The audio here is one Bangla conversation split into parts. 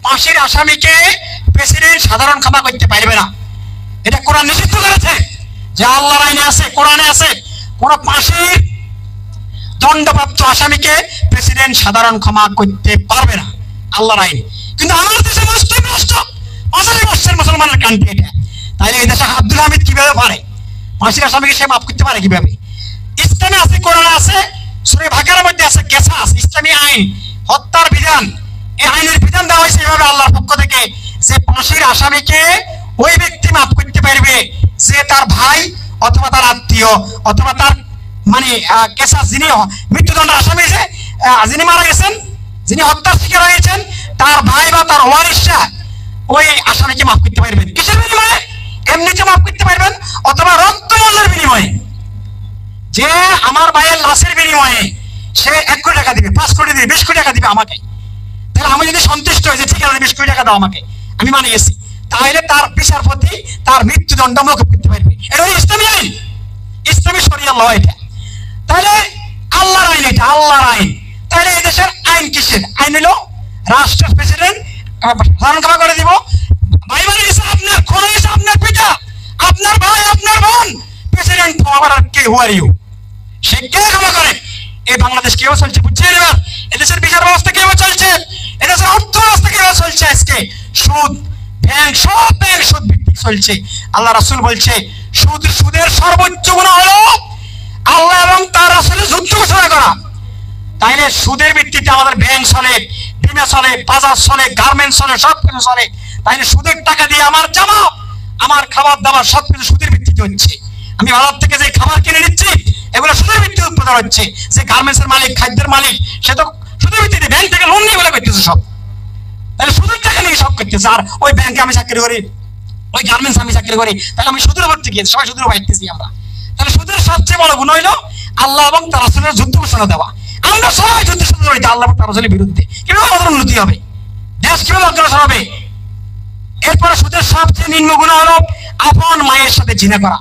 ফাঁসির আসামিকে প্রেসিডেন্ট সাধারণ ক্ষমা করতে পারবে না। এটা কোরআন নিষিদ্ধ করেছে, যে আল্লাহর আইনে আছে, কোরআনে আছে, কোন ফাঁসির দণ্ডপ্রাপ্ত আসামিকে প্রেসিডেন্ট সাধারণ ক্ষমা করতে পারবে না, আল্লাহর আইন। কিন্তু আমার দেশে মুসলিম রাষ্ট্র, 50 বছরের মুসলমানের কান্ট্রি এটা। তাইলে এই দেশে আব্দুল হামিদ কিভাবে পারে ফাঁসির আসামিকে সে মাফ করতে পারে কিভাবে? ইসলামে আছে, কোরআনে আছে, সূরা বাকারার মধ্যে আছে কিসাস, ইসলামী আইন, হত্যার বিধান। এই আইনের বিধান দেওয়া হয়েছে এভাবে আল্লাহর পক্ষ থেকে, যে ফাঁসির আসামিকে ওই ব্যক্তি মাফ করতে পারবে যে তার ভাই অথবা তার আত্মীয় অথবা তার মানে কেসাস, যিনি মৃত্যুদণ্ড আসামি, যে যিনি মারা গেছেন, যিনি হত্যার শিকার হয়েছেন, তার ভাই বা তার ওয়ারিশরা ওই আসামিকে মাফ করতে পারবেন। কিসের বিনিময়ে? এমনিতে মাফ করতে পারবেন, অথবা রক্তমূল্যের বিনিময়ে। যে আমার ভাইয়ের লাশের বিনিময়ে সে 1 কোটি টাকা দিবে, 5 কোটি দিবে, 20 কোটি টাকা দিবে আমাকে, তাহলে আমি যদি সন্তুষ্ট হই যে ঠিক আছে 20 কোটি টাকা দাও আমাকে, আমি মানে গেছি, তাহলে তার বিচারপতি তার মৃত্যুদণ্ড মওকুফ করতে পারবে। এটা হলো ইসলামী আইন, ইসলামী শরিয়া ল এটা। তাহলে আল্লাহর আইন, এটা আল্লাহর আইন। তাহলে এই দেশের আইন কিসের? আইন হলো রাষ্ট্রের প্রেসিডেন্ট সাধারণ ক্ষমা করে দিব। ভাই মানে গেছে আপনার, খুন হয়েছে আপনার পিতা, আপনার ভাই, আপনার বোন, প্রেসিডেন্ট ক্ষমা করার কে? হু আর ইউ? সে কে ক্ষমা করে? এই বাংলাদেশ কেউ চলছে, বুঝছেন? এবার এদেশের বিচার ব্যবস্থা কেউ চলছে, এদেশের অর্থ ব্যবস্থা কেউ চলছে, আজকে সুদ, ব্যাংক, সব ব্যাংক সুদ ভিত্তিক চলছে। আল্লাহ রাসূল বলছে সুদের সর্বোচ্চ গুনাহ হলো আল্লাহ এবং তার রাসূলের যুদ্ধ ঘোষণা করা। তাইলে সুদের ভিত্তিতে আমাদের ব্যাংক চলে, বিমা চলে, বাজার চলে, গার্মেন্টস চলে, সব কিছু চলে। তাইলে সুদের টাকা দিয়ে আমার জামা, আমার খাবার দাবার সব কিছু সুদের ভিত্তিতে হচ্ছে। আমি বাজার থেকে যে খাবার কিনে নিচ্ছি এগুলো সুদের ভিত্তিতে উৎপাদন হচ্ছে। যে গার্মেন্টসের মালিক, খাদ্যের মালিক, সে তো সুদের ভিত্তিতে ব্যাংক থেকে লোন নিয়ে বলে করতেছে সব। তাহলে সুদের টাকা নিয়ে সব করতেছে। আর ওই ব্যাংকে আমি চাকরি করি, ওই গার্মেন্টস আমি চাকরি করি, তাহলে আমি সুদের উপর থেকে সবাই সুদের পাইতেছি আমরা। তাহলে সুদের সবচেয়ে বড় গুণ হইলো আল্লাহ এবং তার রাসূলের যুদ্ধ ঘোষণা দেওয়া। আমরা সবাই যুদ্ধের সাথে জড়িত আল্লাহ এবং তার রাসূলের বিরুদ্ধে। কিভাবে আমাদের উন্নতি হবে, দেশ কিভাবে অগ্রসর হবে? এরপরে সুদের সবচেয়ে নিম্ন গুনাহ হলো আপন মায়ের সাথে জিনা করা।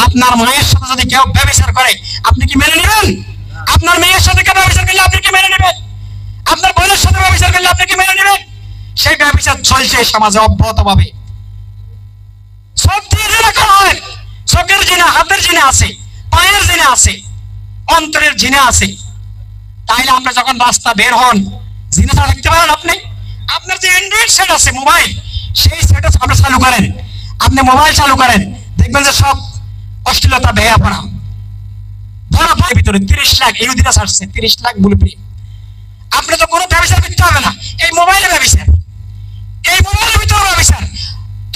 আপনার মায়ের সাথে যদি কেউ ব্যভিচার করে আপনি কি মেনে নেবেন? আপনার মেয়ের সাথে কেউ ব্যভিচার করলে আপনি কি মেনে নেবেন? আপনার বোনের সাথে ব্যভিচার করলে আপনি কি মেনে নেবেন? সেই ব্যভিচার চলছে সমাজে অব্যাহতভাবে। চোখ দিয়ে জিনা করা হয়, চোখের জিনা, হাতের জিনা আছে, পায়ের জিনা আছে, অন্তরের জিনা আছে। তাইলে আমরা যখন রাস্তা বের হন, জিনা ছাড়া দেখতে পারেন আপনি? আপনার যে অ্যান্ড্রয়েড সেট আছে, মোবাইল, সেই সেট আপনি চালু করেন, আপনি মোবাইল চালু করেন, দেখবেন যে সব অশ্লীলতা বেয়া পড়া ধরা পড়ে ভিতরে। 30 লাখ ইহুদিরা ছাড়ছে, 30 লাখ ব্লুপ্রিন্ট। আপনি তো কোনো ব্যবসা করতে হবে না, এই মোবাইলে ব্যবসা, এই মোবাইলের ভিতরে ব্যবসা।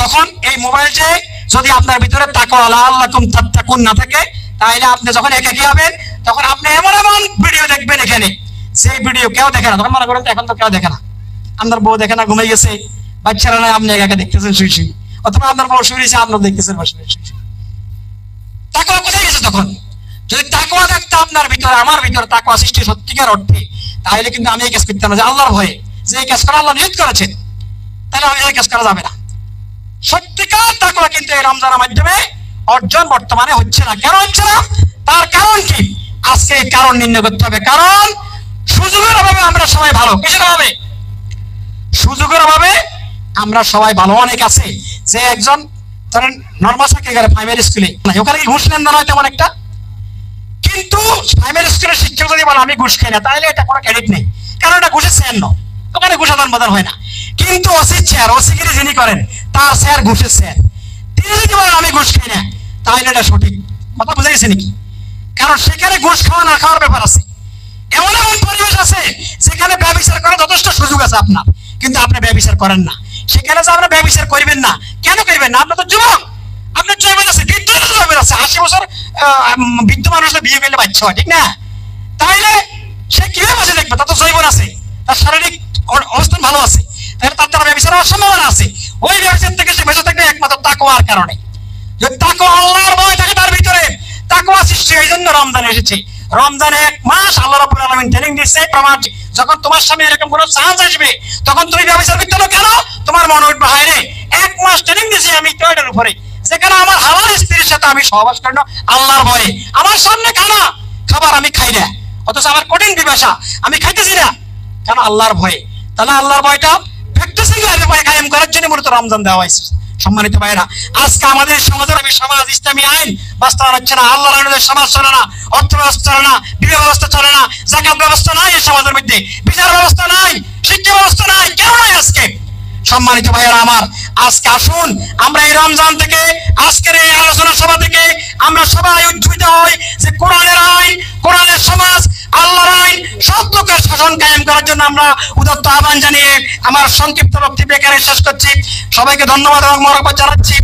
তখন এই মোবাইল যে যদি আপনার ভিতরে তাকওয়া লাআল্লাকুম তাত্তাকুন না থাকে, তাহলে আপনি যখন একাকী হবেন তখন আপনি এমন এমন ভিডিও দেখবেন এখানে, সেই ভিডিও কেউ দেখে না। তখন মনে করেন এখন তো কেউ দেখে না, আপনার বউ দেখে না, ঘুমিয়ে গেছে, বাচ্চারা নয়, আপনি একা দেখতেছেন শুয়ে শুয়ে, অথবা আপনার বউ শুয়ে রয়েছে, আপনার দেখতেছেন বসে শুয়ে। তাকওয়া কোথায় গেছে তখন? যদি তাকওয়া থাকতো আপনার ভিতরে, আমার ভিতরে তাকওয়া সৃষ্টি সত্যিকার অর্থে, তাহলে কিন্তু আমি এই কাজ করতাম না, যে আল্লাহর ভয়ে, যে এই কাজ করা আল্লাহ নিয়ত করেছেন, তাহলে আমি এই কাজ করা যাবে না। সত্যিকার তাকওয়া কিন্তু এই রমজানের মাধ্যমে অর্জন বর্তমানে হচ্ছে না। কেন হচ্ছে না? তার কারণ কি? আজকে এই কারণ নির্ণয় করতে হবে। কারণ সুযোগের অভাবে আমরা সবাই ভালো। কিসের অভাবে? সুযোগের অভাবে আমরা সবাই ভালো। অনেক আছে যে একজন ধরেন নর্মাল চাকরি করে প্রাইমারি স্কুলে, ওখানে কি ঘুষ লেনদেন হয় তেমন একটা, কিন্তু প্রাইমারি স্কুলের শিক্ষক যদি বলে আমি ঘুষ খাই না, তাহলে এটা কোনো ক্রেডিট নেই, কারণ এটা ঘুষের চেয়ার নয়, ওখানে ঘুষ আদান প্রদান হয় না। কিন্তু ওসির চেয়ার, ওসিগিরি যিনি করেন তার চেয়ার ঘুষের চেয়ার, তিনি যদি বলেন আমি ঘুষ খাই না, তাহলে এটা সঠিক কথা। বুঝে গেছে নাকি? কারণ সেখানে ঘুষ খাওয়া না খাওয়ার ব্যাপার আছে। এমন এমন পরিবেশ আছে যেখানে ব্যবচার করার যথেষ্ট সুযোগ আছে আপনার, কিন্তু আপনি ব্যবচার করেন না। সেখানে যে আপনি ব্যবচার করবেন না, কেন করবেন না? আপনার তো যুবক, আপনার জৈবন আছে, বৃদ্ধ জৈবন আছে। 80 বছর বৃদ্ধ মানুষের বিয়ে করলে বাচ্চা হয়, ঠিক না? তাইলে সে কিভাবে বাঁচে দেখবে? তার তো জৈবন আছে, তার শারীরিক অবস্থান ভালো আছে, তাহলে তার দ্বারা ব্যবচার হওয়ার সম্ভাবনা আছে। ওই ব্যবচার থেকে সে বেঁচে থাকবে একমাত্র তাকওয়ার কারণে। যদি তাকওয়া, আল্লাহর ভয় থাকে তার ভিতরে, তাকওয়া সৃষ্টি। এই জন্য রমজান এসেছে। রমজানে 1 মাস আল্লাহ রাব্বুল আলামিন ট্রেনিং দিচ্ছে, প্রমাণ। যখন তোমার সামনে এরকম কোনো চান্স আসবে, তখন তুমি ব্যবচার করতে হবে। কেন? তোমার মনে উঠবে হায় রে, 1 মাস ট্রেনিং দিয়েছি আমি টয়লেটের উপরে, সেখানে আমার হালাল স্ত্রীর সাথে আমি সহবাস করি না আল্লাহর ভয়ে। আমার সামনে খানা খাবার আমি খাই না, অথচ আমার কঠিন পিপাসা আমি খাইতেছি না, কেন? আল্লাহর ভয়ে। তাহলে আল্লাহর ভয়টা প্র্যাকটিসিং লাইফে কায়েম করার জন্য মূলত রমজান দেওয়া হয়েছে। সম্মানিত ভাইরা, আজকে আমাদের সমাজের সমাজ ইসলামী আইন বাস্তবায়ন হচ্ছে না, আল্লাহর আইনের সমাজ চলে না, অর্থ ব্যবস্থা চলে না, বিবাহ ব্যবস্থা চলে না, যাকাত ব্যবস্থা নাই এই সমাজের মধ্যে, বিচার ব্যবস্থা নাই, শিক্ষা ব্যবস্থা নাই, কেন নাই আজকে? সম্মানিত ভাইয়েরা আমার, আজকে আসুন আমরা এই রমজান থেকে, আজকের এই আলোচনা সভা থেকে আমরা সবাই উজ্জীবিত হই যে কোরআনের আইন, কোরআনের সমাজ, আল্লাহর আইন, সব লোকের শাসন কায়েম করার জন্য আমরা উদাত্ত আহ্বান জানিয়ে আমার সংক্ষিপ্ত বক্তব্য এখানে শেষ করছি। সবাইকে ধন্যবাদ এবং মোবারকবাদ জানাচ্ছি।